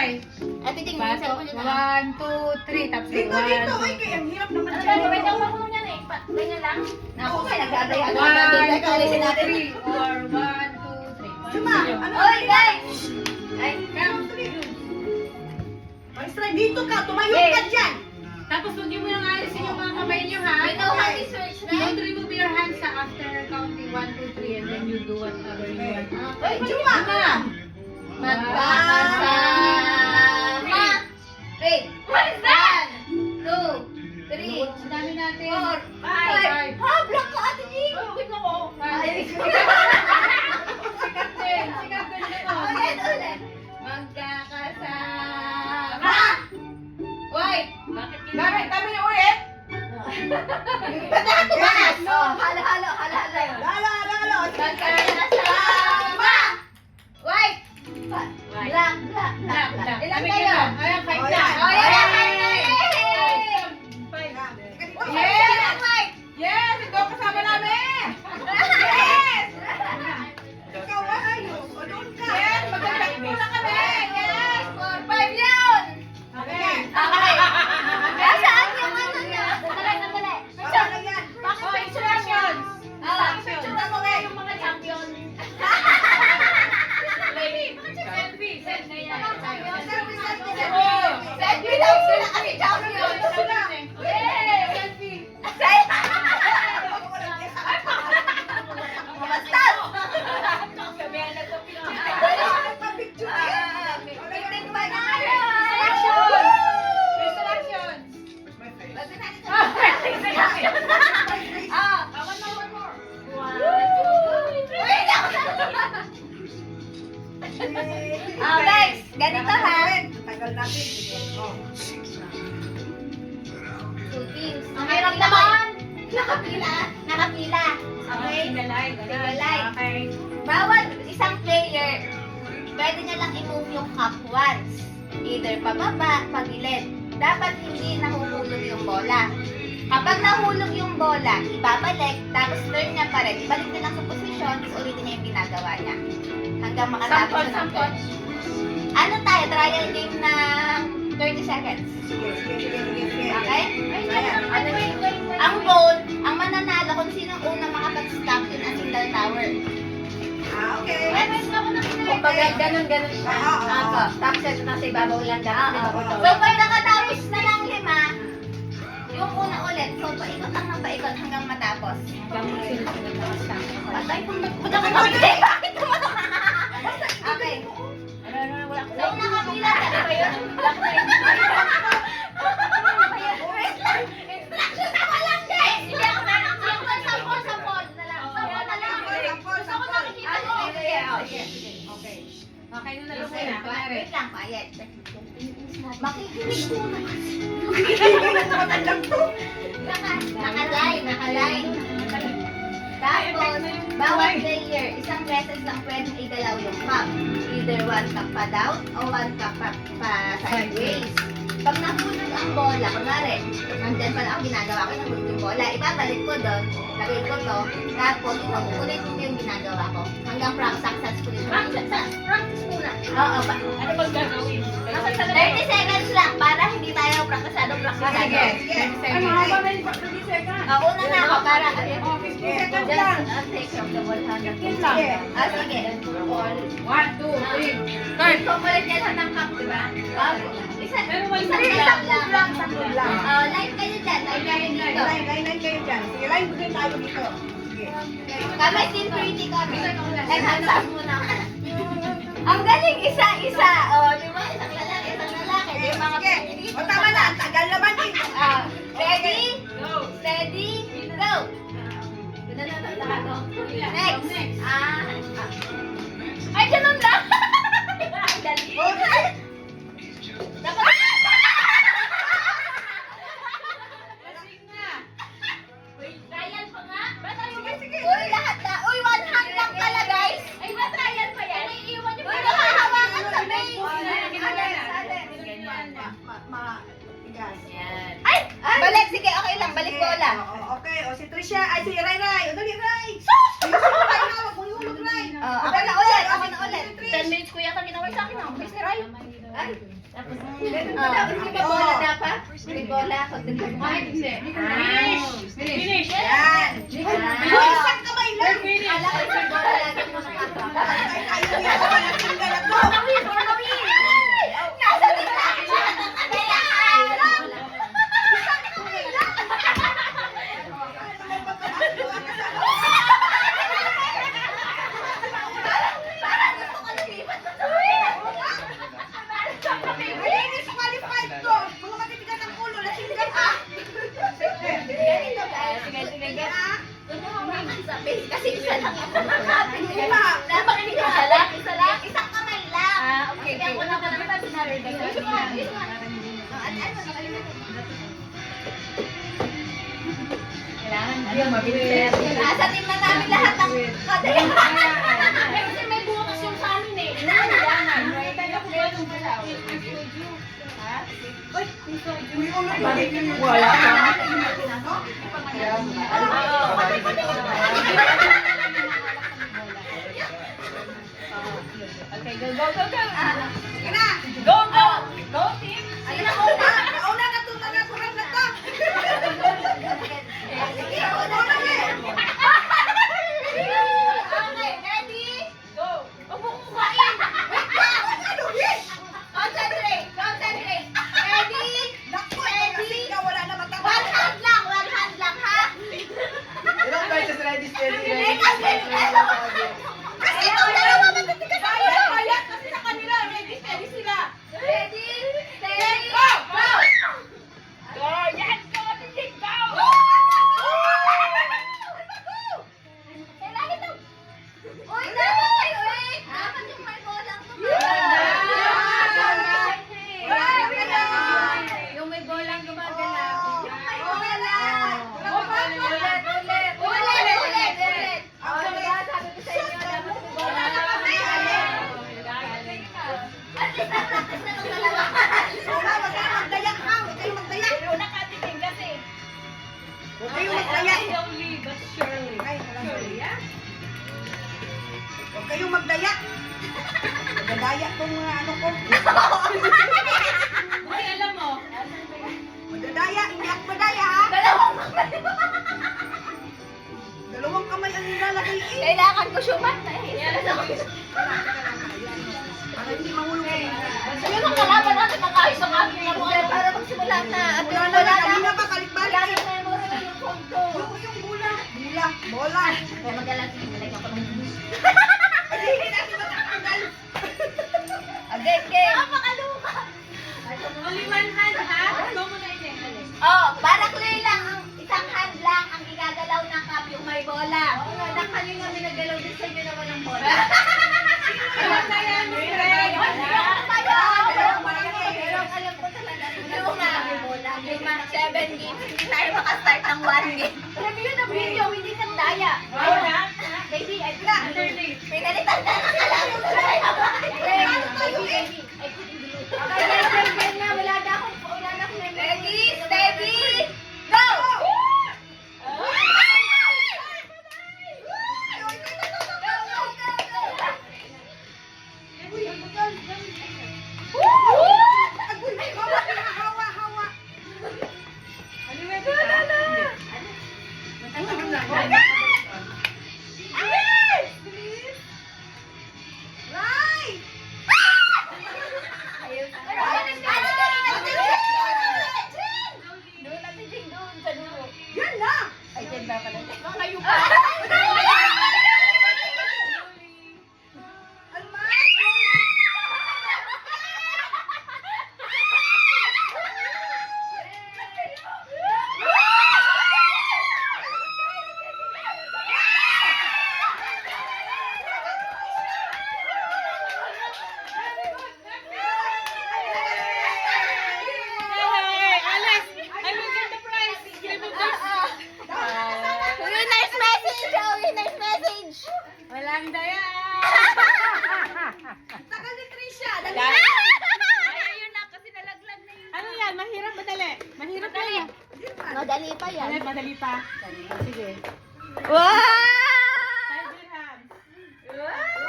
try. Ate, tingnan mo sa ako niya. 1, 2, 3. Tapos Dito, dito. Uy, kaya ang hirap naman Ano dyan. ba? Wait, ako mo niyan eh. Ganyan lang. Naku, may nagdadaya. 1, Alisin 2, natin. 3. Or 1, 2, 3. Suma, ano? Oy, guys! Ay, Mag-try dito ka. Tumayo ka dyan. Tapos huwag niyo mo nang alisin yung mga kamay niyo, ha? we know how to search, Don't right? remove your hands after counting 1, 2, 3 and then you do whatever you want. Uy, Juma ka. Magkakasama. Wait, what is that? 2, 3, Ang dami natin. 4, 5. 5. Ha, block ka, Ate G! Tignan mo. Sikat din. Sikat din yun. Ulit, ulit. Magkakasama. Wait, Bakit? Tama niyo ulit. ba't nakatumaas? Oh, halo-halo, halo-halo yun. Lalo, lalo. Magkakasama. Wait. Black, black, black, Black, black. black. Ilan Sabi kayo? ko, ayan, 5 Oh, na. yan. Oh, yan, yan, yan. Yes! Yes! Ito ang kasama namin! Yes! Ikaw ay. O doon ka. Yes! Magandang muna kami! Yes, 4, 5 yun. Okay. Okay. Nasaan yung ano niya? Sandali, sandali. Wala na yan. Bakit Oh, picture yun? instructions. Ah, Instructions. picture mo nga yung mga champion. Selfie! Selfie! Selfie daw sila kasi champion. Yay! Selfie! Basta! Picture. Tingnan ba na? Instructions! Ah, One more! wait lang. Guys, ganito ha. Tagal natin. Oh. Two teams. Ang hirap naman. Nakapila. Nakapila. Okay? Sinalay. Sinalay. Okay. Bawat isang player, pwede niya lang i-move yung cup once. Either pababa, pagilid. Dapat hindi nahuhulog yung bola. Kapag nahulog yung bola, ibabalik, tapos turn niya pa rin. Ibalik niya lang sa posisyon, tapos ulitin niya yung ginagawa niya. Hanggang makatapos siya ng turn. Ano tayo? Trial game na 30 seconds. Sige, sige, sige, sige, sige. Okay? Ayan. Ang goal, ang mananalo kung sino ang unang makapag-stop yun ang single tower. Ah, okay. Kumbaga, ganun-ganun siya. Oo. Tapos ito nasa ibabaw lang dapat. Oo. So, pag nakatapos na lang 5, yung una ulit. So, paikot lang ng paikot hanggang matapos. Patay kung ba't ako mabili? Bakit naman? Okay. So, nakapila ka na ba yun? Black na yun. Wait lang. Instructions ako lang, guys! Hindi ako na. Sampol na lang. Sampol na lang. Gusto ko nakikita ko. Okay. Okay, nung naloko na. Kunwari. Wait lang, quiet. Makikinig muna. Matandang to. Naka-line. Tapos, bawat player, isang beses lang pwedeng igalaw yung cup. Either 1 cup pa down o 1 cup pa sideways. Pag nahulog ang bola, kunwari, nandyan pala ang ginagawa ko, nahulog yung bola, ibabalik ko doon, lagay ko to, tapos ulit ko yung ginagawa ko. Hanggang successfully. Practice muna. Oo, Ano bang gagawin? 30 seconds lang para hindi tayo praktisado. Sige, sige. Ano, haba na yung 30 seconds. Una na ako para Oh, 15 seconds just lang. take from the ball hanggang Sige lang. Sige. 1, 2, 3. Start. Kumulit niya lahat ng cup, di ba? Isang lang. Sandun lang. Line kayo dyan. Line kayo dito. Line kayo dyan. Sige, line din tayo dito. Sige. Kami team 30 kami. And hands up muna. Ang galing, isa-isa. Di ba? Isang lalaki, Di ba? Sige. O tama na, ang tagal naman eh. Ready? Go! Steady? Go! Next. Ay, ganun lang. Ang dali. Okay. Dapat... Lasing na! Trial pa nga? Uy, lahat na. Uy, 1 hand lang pala, guys. Ay, ba trial pa yan? Ay, iwan niyo pa. Uy, nakahawakan sa base. Tigas. Ay! Balik, sige, okay lang. Balik bola. Okay, o si Trisha, ay si Ray Ray. O dali Ray. Ayusin mo tayo na, wag mo ihulog Ray. Ako na ulit, ako na ulit. 10 minutes ko yata ginaway sa akin. Ang bilis ni Ray. Ay, tapos, tapos di ba bola dapat? May bola, pag Finish. Yan. Ah. Isang kamay lang. Alam ko yung bola lagi mo nakakapa. Ay, kayo yan. Malaking gala to. Nasa gitna siya. Kaya alam. Parang gusto ko lumipat sa Malinis sa qualified to. Mga matibigat ang ulo. Lasing ka pa. ganito guys. Sige. Doon mo hawakan sa face kasi isa lang ako makakapin. Dapat hindi ka isa lang. Isang kamay lang. Okay. Sige, ako na kita sinabi. Ayun, mabilis. Sa team na namin lahat ng kadali. Kasi may bukas yung sa amin eh. Uy, ulo. Wala pa. Okay, go. Sige na. Go, team. Ayun ako na. Nauna na to. Nanakuhan na to. Sige, Nauna na eh. Okay, ready? Go. Huwag mo kumain. Ano eh? Concentrate. Ready? Naku, lasing ka. Wala na matama. One hand lang, ha? Ilang beses ready steady ready? Kasi ito, dalawa matitigas ako. Kaya kasi sa kanila, ready, steady sila. Ready? Steady? Go! Go. Yes, go, team. Go. Kailangan ito. Uy, dapat kayo eh. Dapat yung may bola ang Yung may bolang gumagalaw. Ulit. Diba, sabi ko sa inyo, dapat may bola. At least na-practice na itong dalawa. Huwag kayong magdayak ha. Huwag kayong magdayak. Nakatiting kasi. Huwag kayong magdayak. Slowly but surely. Ay, surely, ha? Huwag kayong magdayak. Magdadaya tong mga ano ko. Buti alam mo. Magdadaya, hindi ako madaya ha. Dalawang kamay ang nilalagay eh. Kailangan ko sumat na eh. Para hindi mahulog eh. Yun ang kalaban natin ng ayos ng aking memory. Para magsimula na. At Wala yung na, wala kanina na. pa kalit-balik Wala eh. na memory na yung phone ko. Yung bola. Bola. Kaya magalang nilagyan ko ng bus. Ay, hindi natin matatanggal. Okay. Napakaluka. Only one hand, ha? Go muna yun. Oh, para clear lang. Ang isang hand lang ang igagalaw ng cup yung may bola. Oo nga, na kanina may nagalaw din sa inyo naman ng bola. Pero alam ko talaga, yung may bola. Yung mga 7 games, hindi tayo makastart ng 1 game. Review na video, hindi ka daya. Baby, I put underneath. Pinalitan na lang sa lang. Baby, I put in blue. Okay, na, wala na akong ready, steady, go! Hawa. Right! Doon natin din doon sa dulo. Yan lang! Ay, dyan ba pala? Kayo pa. Alma! Hey, Alex, I will get the prize. Give me this. Nice message, Joey! Nice message! Walang daya. Tagal ni Trisha! Dali! Ay, yun na, kasi nalaglag na yun. Ano yan? Mahirap, madali? Mahirap yan. Madali pa yan. Madali pa. Sige. Wow! 5 dirhams. Wow!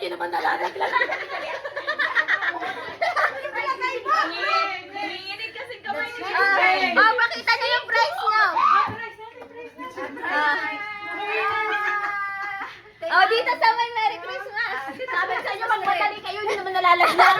naman nalalaglag. Nanginginig kasi kamay ni Pakita niyo yung price niyo. Dito sa may Merry Christmas. Sabi sa inyo, magmadali kayo, hindi naman nalalaglag.